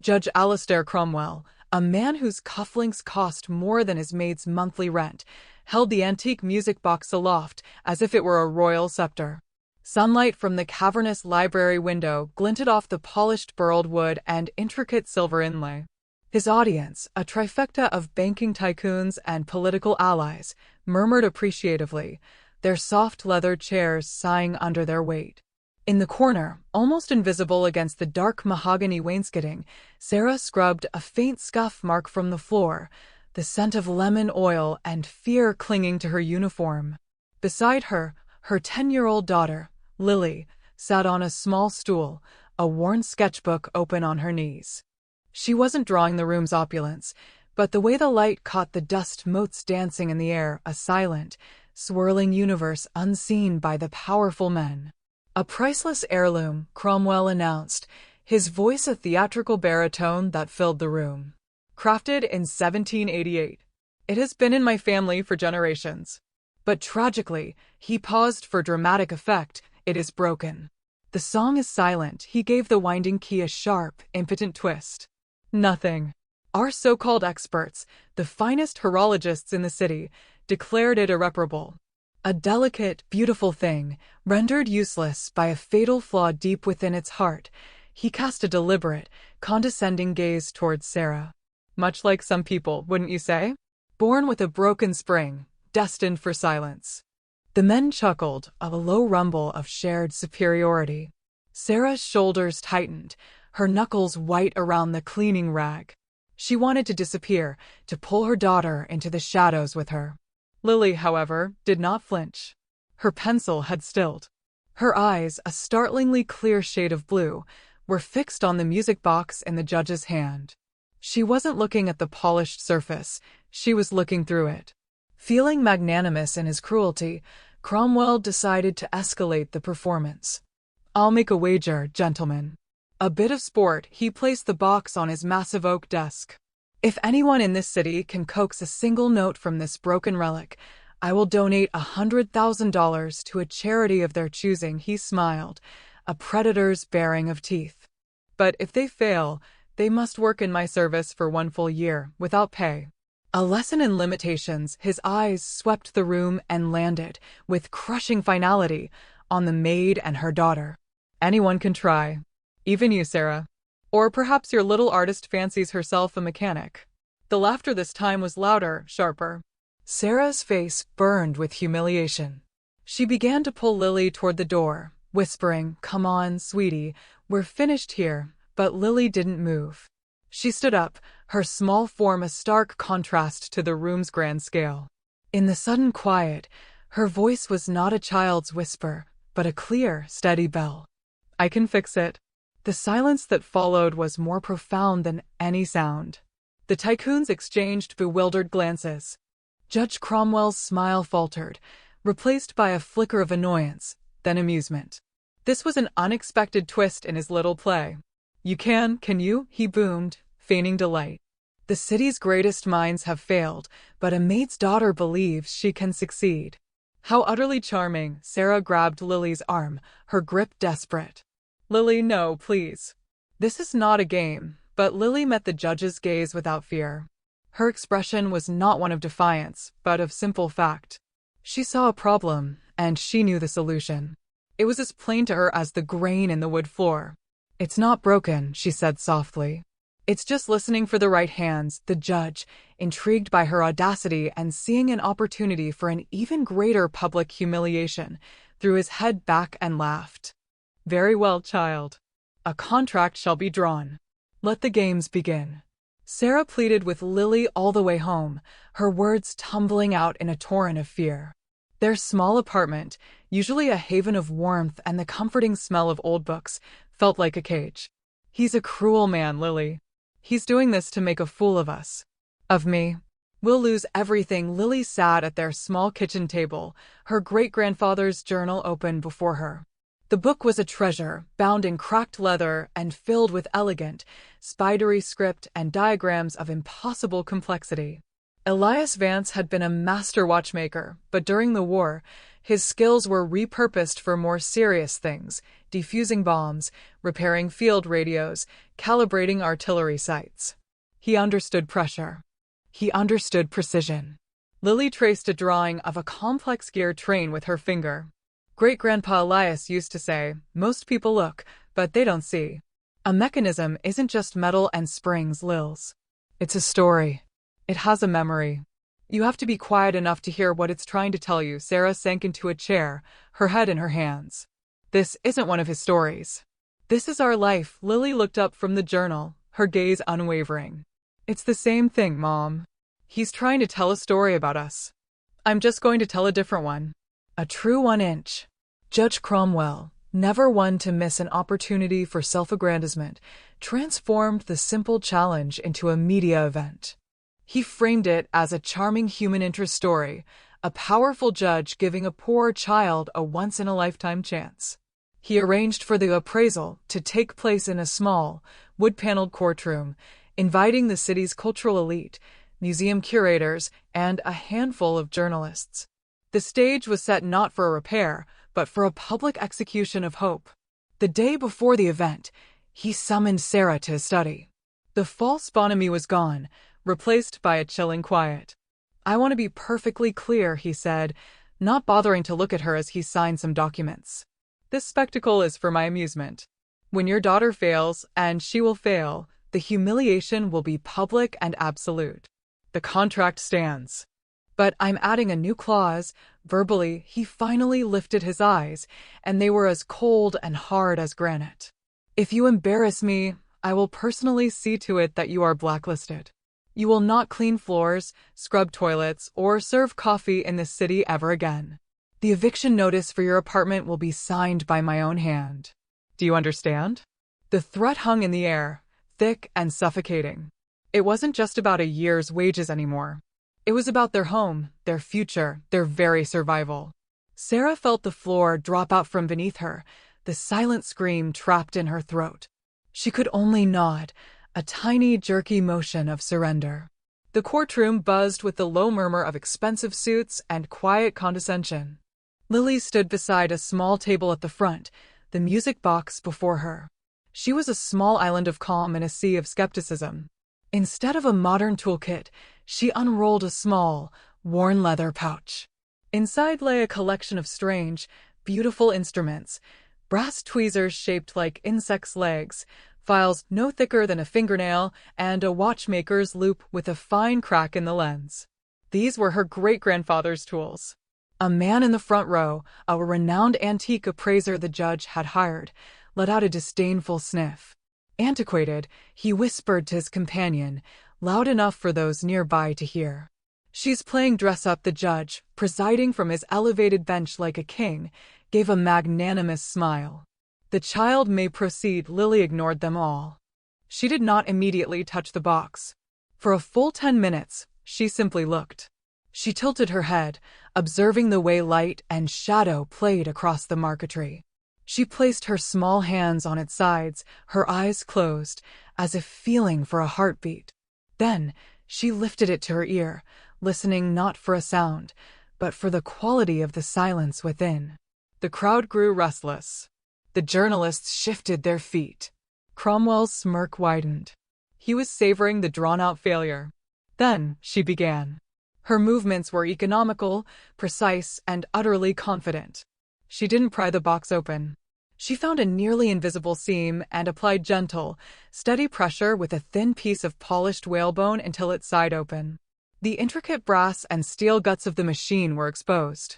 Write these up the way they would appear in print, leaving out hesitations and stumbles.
Judge Alistair Cromwell, a man whose cufflinks cost more than his maid's monthly rent, held the antique music box aloft as if it were a royal scepter. Sunlight from the cavernous library window glinted off the polished burled wood and intricate silver inlay. His audience, a trifecta of banking tycoons and political allies, murmured appreciatively, their soft leather chairs sighing under their weight. In the corner, almost invisible against the dark mahogany wainscoting, Sarah scrubbed a faint scuff mark from the floor, the scent of lemon oil and fear clinging to her uniform. Beside her, her 10-year-old daughter, Lily, sat on a small stool, a worn sketchbook open on her knees. She wasn't drawing the room's opulence, but the way the light caught the dust motes dancing in the air, a silent, swirling universe unseen by the powerful men. A priceless heirloom, Cromwell announced, his voice a theatrical baritone that filled the room. Crafted in 1788. It has been in my family for generations. But tragically, he paused for dramatic effect, it is broken. The song is silent, he gave the winding key a sharp, impotent twist. Nothing. Our so-called experts, the finest horologists in the city, declared it irreparable. A delicate, beautiful thing, rendered useless by a fatal flaw deep within its heart. He cast a deliberate, condescending gaze towards Sarah. Much like some people, wouldn't you say? Born with a broken spring, destined for silence. The men chuckled, a low rumble of shared superiority. Sarah's shoulders tightened, her knuckles white around the cleaning rag. She wanted to disappear, to pull her daughter into the shadows with her. Lily, however, did not flinch. Her pencil had stilled. Her eyes, a startlingly clear shade of blue, were fixed on the music box in the judge's hand. She wasn't looking at the polished surface, she was looking through it. Feeling magnanimous in his cruelty, Cromwell decided to escalate the performance. I'll make a wager, gentlemen. A bit of sport, he placed the box on his massive oak desk. If anyone in this city can coax a single note from this broken relic, I will donate $100,000 to a charity of their choosing, he smiled, a predator's baring of teeth. But if they fail, they must work in my service for 1 full year, without pay. A lesson in limitations, his eyes swept the room and landed, with crushing finality, on the maid and her daughter. Anyone can try. Even you, Sarah. Or perhaps your little artist fancies herself a mechanic. The laughter this time was louder, sharper. Sarah's face burned with humiliation. She began to pull Lily toward the door, whispering, "Come on, sweetie, we're finished here," but Lily didn't move. She stood up, her small form a stark contrast to the room's grand scale. In the sudden quiet, her voice was not a child's whisper, but a clear, steady bell. "I can fix it." The silence that followed was more profound than any sound. The tycoons exchanged bewildered glances. Judge Cromwell's smile faltered, replaced by a flicker of annoyance, then amusement. This was an unexpected twist in his little play. "You can you?" he boomed, feigning delight. "The city's greatest minds have failed, but a maid's daughter believes she can succeed." How utterly charming! Sarah grabbed Lily's arm, her grip desperate. "Lily, no, please. This is not a game," but Lily met the judge's gaze without fear. Her expression was not one of defiance, but of simple fact. She saw a problem, and she knew the solution. It was as plain to her as the grain in the wood floor. "It's not broken," she said softly. "It's just listening for the right hands." The judge, intrigued by her audacity and seeing an opportunity for an even greater public humiliation, threw his head back and laughed. "Very well, child. A contract shall be drawn. Let the games begin." Sarah pleaded with Lily all the way home, her words tumbling out in a torrent of fear. Their small apartment, usually a haven of warmth and the comforting smell of old books, felt like a cage. "He's a cruel man, Lily. He's doing this to make a fool of us. Of me. We'll lose everything." Lily sat at their small kitchen table, her great-grandfather's journal open before her. The book was a treasure, bound in cracked leather and filled with elegant, spidery script and diagrams of impossible complexity. Elias Vance had been a master watchmaker, but during the war, His skills were repurposed for more serious things: defusing bombs, repairing field radios, calibrating artillery sights. He understood pressure. He understood precision. Lily traced a drawing of a complex gear train with her finger. Great-grandpa Elias used to say, "Most people look, but they don't see." A mechanism isn't just metal and springs, Lils. It's a story. It has a memory. You have to be quiet enough to hear what it's trying to tell you. Sarah sank into a chair, her head in her hands. This isn't one of his stories. This is our life. Lily looked up from the journal, her gaze unwavering. It's the same thing, Mom. He's trying to tell a story about us. I'm just going to tell a different one. A true 1-inch. Judge Cromwell, never one to miss an opportunity for self-aggrandizement, transformed the simple challenge into a media event. He framed it as a charming human interest story, a powerful judge giving a poor child a once-in-a-lifetime chance. He arranged for the appraisal to take place in a small, wood-paneled courtroom, inviting the city's cultural elite, museum curators, and a handful of journalists. The stage was set not for a repair, but for a public execution of hope. The day before the event, he summoned Sarah to his study. The false bonhomie was gone, replaced by a chilling quiet. "I want to be perfectly clear," he said, not bothering to look at her as he signed some documents. "This spectacle is for my amusement. When your daughter fails, and she will fail, the humiliation will be public and absolute. The contract stands. But I'm adding a new clause." Verbally, he finally lifted his eyes, and they were as cold and hard as granite. "If you embarrass me, I will personally see to it that you are blacklisted. You will not clean floors, scrub toilets, or serve coffee in this city ever again. The eviction notice for your apartment will be signed by my own hand. Do you understand?" The threat hung in the air, thick and suffocating. It wasn't just about a year's wages anymore. It was about their home, their future, their very survival. Sarah felt the floor drop out from beneath her, the silent scream trapped in her throat. She could only nod, a tiny, jerky motion of surrender. The courtroom buzzed with the low murmur of expensive suits and quiet condescension. Lily stood beside a small table at the front, the music box before her. She was a small island of calm in a sea of skepticism. Instead of a modern toolkit, she unrolled a small, worn leather pouch. Inside lay a collection of strange, beautiful instruments, brass tweezers shaped like insects' legs, files no thicker than a fingernail, and a watchmaker's loop with a fine crack in the lens. These were her great-grandfather's tools. A man in the front row, a renowned antique appraiser the judge had hired, let out a disdainful sniff. Antiquated, he whispered to his companion, loud enough for those nearby to hear. "She's playing dress-up." The judge, presiding from his elevated bench like a king, gave a magnanimous smile. "The child may proceed." Lily ignored them all. She did not immediately touch the box. For a full 10 minutes, she simply looked. She tilted her head, observing the way light and shadow played across the marquetry. She placed her small hands on its sides, her eyes closed, as if feeling for a heartbeat. Then, she lifted it to her ear, listening not for a sound, but for the quality of the silence within. The crowd grew restless. The journalists shifted their feet. Cromwell's smirk widened. He was savoring the drawn-out failure. Then, she began. Her movements were economical, precise, and utterly confident. She didn't pry the box open. She found a nearly invisible seam and applied gentle, steady pressure with a thin piece of polished whalebone until it sighed open. The intricate brass and steel guts of the machine were exposed.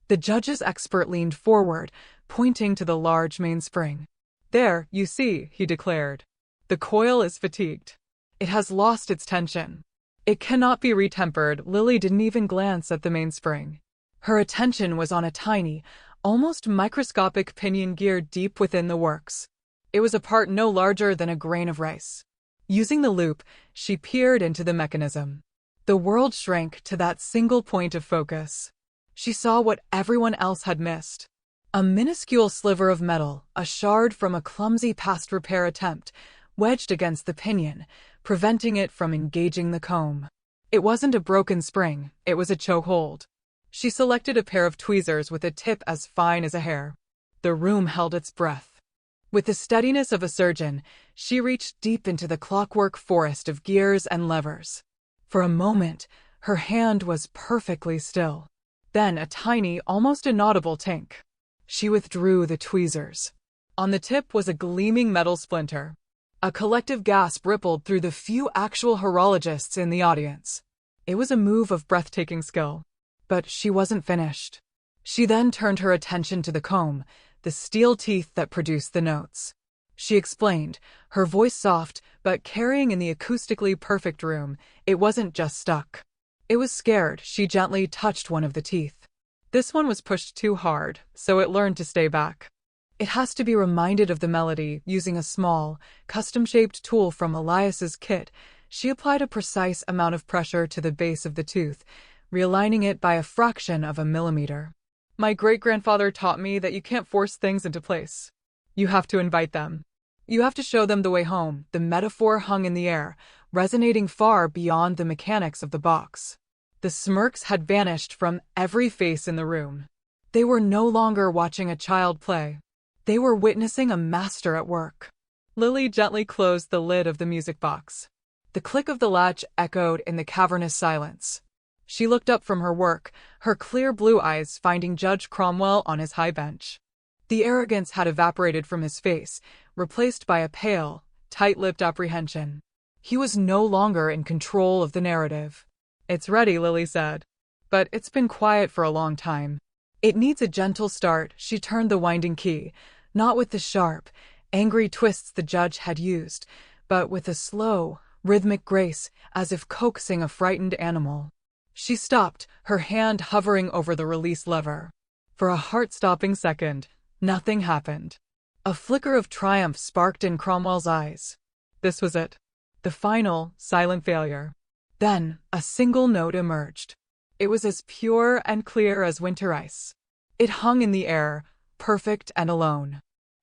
The judge's expert leaned forward, pointing to the large mainspring. "There, you see," he declared. "The coil is fatigued. It has lost its tension. It cannot be retempered." Lily didn't even glance at the mainspring. Her attention was on a tiny, almost microscopic pinion gear deep within the works. It was a part no larger than a grain of rice. Using the loop, she peered into the mechanism. The world shrank to that single point of focus. She saw what everyone else had missed. A minuscule sliver of metal, a shard from a clumsy past repair attempt, wedged against the pinion, preventing it from engaging the comb. It wasn't a broken spring, it was a chokehold. She selected a pair of tweezers with a tip as fine as a hair. The room held its breath. With the steadiness of a surgeon, she reached deep into the clockwork forest of gears and levers. For a moment, her hand was perfectly still. Then a tiny, almost inaudible tink. She withdrew the tweezers. On the tip was a gleaming metal splinter. A collective gasp rippled through the few actual horologists in the audience. It was a move of breathtaking skill. But she wasn't finished. She then turned her attention to the comb, the steel teeth that produced the notes. She explained, her voice soft, but carrying in the acoustically perfect room. It wasn't just stuck. It was scared. She gently touched one of the teeth. This one was pushed too hard, so it learned to stay back. It has to be reminded of the melody using a small, custom-shaped tool from Elias's kit. She applied a precise amount of pressure to the base of the tooth, realigning it by a fraction of a millimeter. My great-grandfather taught me that you can't force things into place. You have to invite them. You have to show them the way home. The metaphor hung in the air, resonating far beyond the mechanics of the box. The smirks had vanished from every face in the room. They were no longer watching a child play. They were witnessing a master at work. Lily gently closed the lid of the music box. The click of the latch echoed in the cavernous silence. She looked up from her work, her clear blue eyes finding Judge Cromwell on his high bench. The arrogance had evaporated from his face, replaced by a pale, tight-lipped apprehension. He was no longer in control of the narrative. It's ready, Lily said. But it's been quiet for a long time. It needs a gentle start. She turned the winding key, not with the sharp, angry twists the judge had used, but with a slow, rhythmic grace, as if coaxing a frightened animal. She stopped, her hand hovering over the release lever. For a heart-stopping second, nothing happened. A flicker of triumph sparked in Cromwell's eyes. This was it. The final, silent failure. Then, a single note emerged. It was as pure and clear as winter ice. It hung in the air, perfect and alone.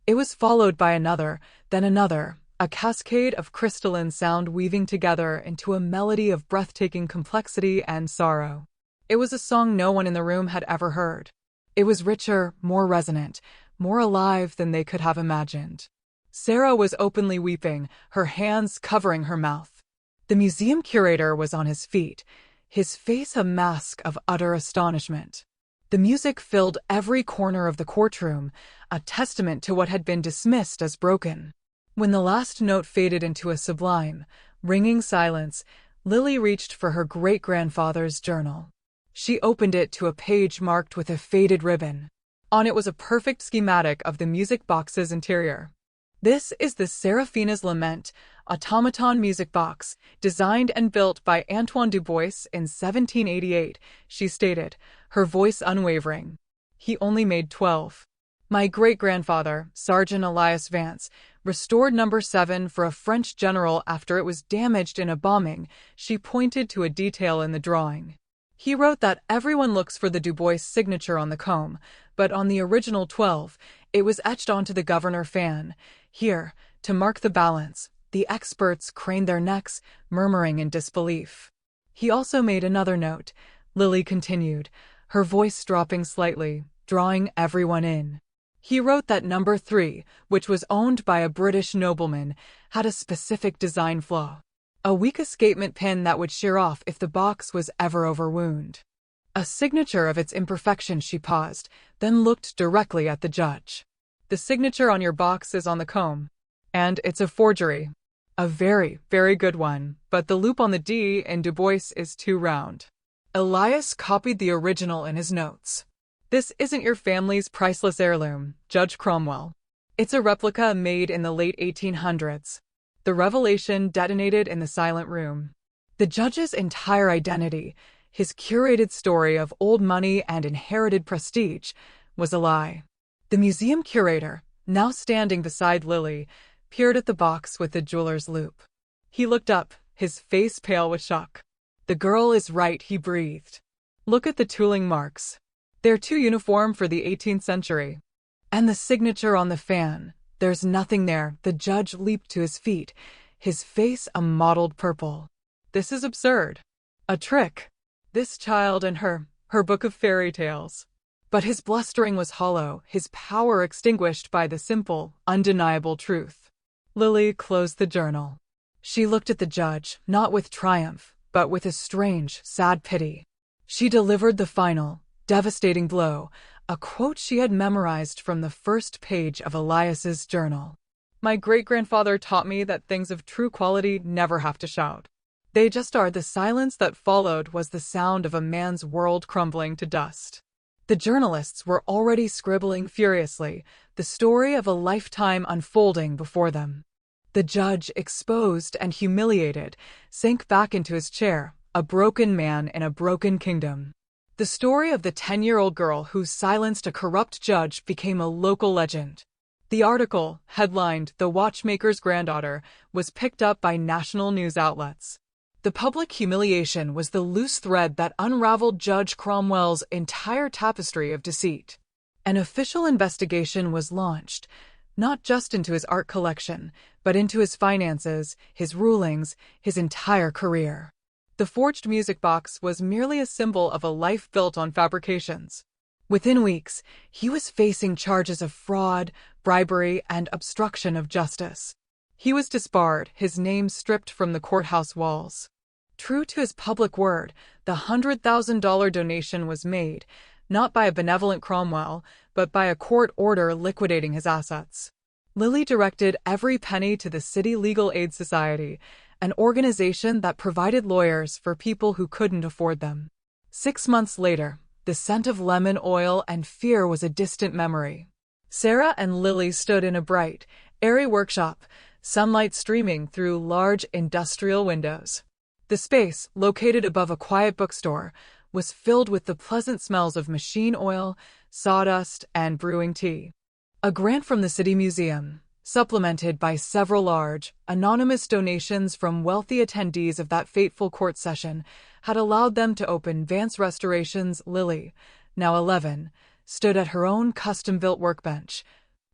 It was followed by another, then another, a cascade of crystalline sound weaving together into a melody of breathtaking complexity and sorrow. It was a song no one in the room had ever heard. It was richer, more resonant, more alive than they could have imagined. Sarah was openly weeping, her hands covering her mouth. The museum curator was on his feet, his face a mask of utter astonishment. The music filled every corner of the courtroom, a testament to what had been dismissed as broken. When the last note faded into a sublime, ringing silence, Lily reached for her great-grandfather's journal. She opened it to a page marked with a faded ribbon. On it was a perfect schematic of the music box's interior. This is the Seraphina's Lament, automaton music box, designed and built by Antoine Dubois in 1788, she stated, her voice unwavering. He only made 12. My great-grandfather, Sergeant Elias Vance, restored number 7 for a French general after it was damaged in a bombing. She pointed to a detail in the drawing. He wrote that everyone looks for the Dubois signature on the comb, but on the original 12, it was etched onto the governor fan. Here, to mark the balance, the experts craned their necks, murmuring in disbelief. He also made another note, Lily continued, her voice dropping slightly, drawing everyone in. He wrote that number 3, which was owned by a British nobleman, had a specific design flaw. A weak escapement pin that would shear off if the box was ever overwound. A signature of its imperfection. She paused, then looked directly at the judge. The signature on your box is on the comb. And it's a forgery. A very, very good one, but the loop on the D in Dubois is too round. Elias copied the original in his notes. This isn't your family's priceless heirloom, Judge Cromwell. It's a replica made in the late 1800s. The revelation detonated in the silent room. The judge's entire identity, his curated story of old money and inherited prestige, was a lie. The museum curator, now standing beside Lily, peered at the box with the jeweler's loupe. He looked up, his face pale with shock. The girl is right, he breathed. Look at the tooling marks. They're too uniform for the 18th century. And the signature on the fan, there's nothing there. The judge leaped to his feet, his face a mottled purple. This is absurd. A trick. This child and her her book of fairy tales. But his blustering was hollow, his power extinguished by the simple, undeniable truth. Lily closed the journal. She looked at the judge, not with triumph, but with a strange, sad pity. She delivered the final, devastating blow, a quote she had memorized from the first page of Elias's journal. My great-grandfather taught me that things of true quality never have to shout. They just are. The silence that followed was the sound of a man's world crumbling to dust. The journalists were already scribbling furiously, the story of a lifetime unfolding before them. The judge, exposed and humiliated, sank back into his chair, a broken man in a broken kingdom. The story of the 10-year-old girl who silenced a corrupt judge became a local legend. The article, headlined "The Watchmaker's Granddaughter," was picked up by national news outlets. The public humiliation was the loose thread that unraveled Judge Cromwell's entire tapestry of deceit. An official investigation was launched, not just into his art collection, but into his finances, his rulings, his entire career. The forged music box was merely a symbol of a life built on fabrications. Within weeks, he was facing charges of fraud, bribery, and obstruction of justice. He was disbarred, his name stripped from the courthouse walls. True to his public word, the $100,000 donation was made, not by a benevolent Cromwell, but by a court order liquidating his assets. Lily directed every penny to the City Legal Aid Society, an organization that provided lawyers for people who couldn't afford them. 6 months later, the scent of lemon oil and fear was a distant memory. Sarah and Lily stood in a bright, airy workshop, sunlight streaming through large industrial windows. The space, located above a quiet bookstore, was filled with the pleasant smells of machine oil, sawdust, and brewing tea. A grant from the City Museum, supplemented by several large, anonymous donations from wealthy attendees of that fateful court session, had allowed them to open Vance Restoration's. Lily, now 11, stood at her own custom-built workbench,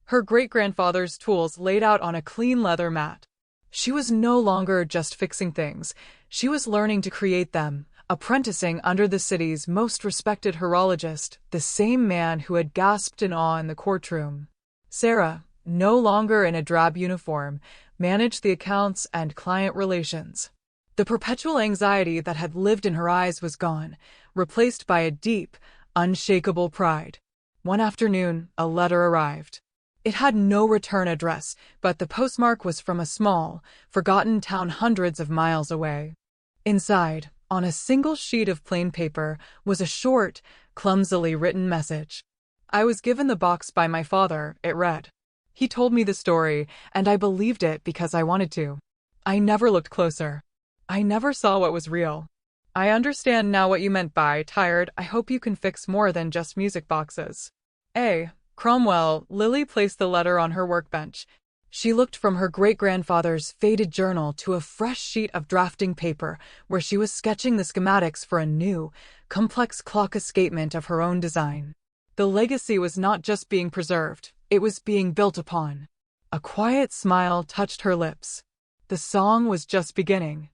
her great-grandfather's tools laid out on a clean leather mat. She was no longer just fixing things, she was learning to create them, apprenticing under the city's most respected horologist, the same man who had gasped in awe in the courtroom. Sarah, no longer in a drab uniform, managed the accounts and client relations. The perpetual anxiety that had lived in her eyes was gone, replaced by a deep, unshakable pride. One afternoon, a letter arrived. It had no return address, but the postmark was from a small, forgotten town hundreds of miles away. Inside, on a single sheet of plain paper, was a short, clumsily written message. I was given the box by my father, it read. He told me the story, and I believed it because I wanted to. I never looked closer. I never saw what was real. I understand now what you meant by tired. I hope you can fix more than just music boxes. A. Cromwell. Lily placed the letter on her workbench. She looked from her great-grandfather's faded journal to a fresh sheet of drafting paper where she was sketching the schematics for a new, complex clock escapement of her own design. The legacy was not just being preserved, it was being built upon. A quiet smile touched her lips. The song was just beginning.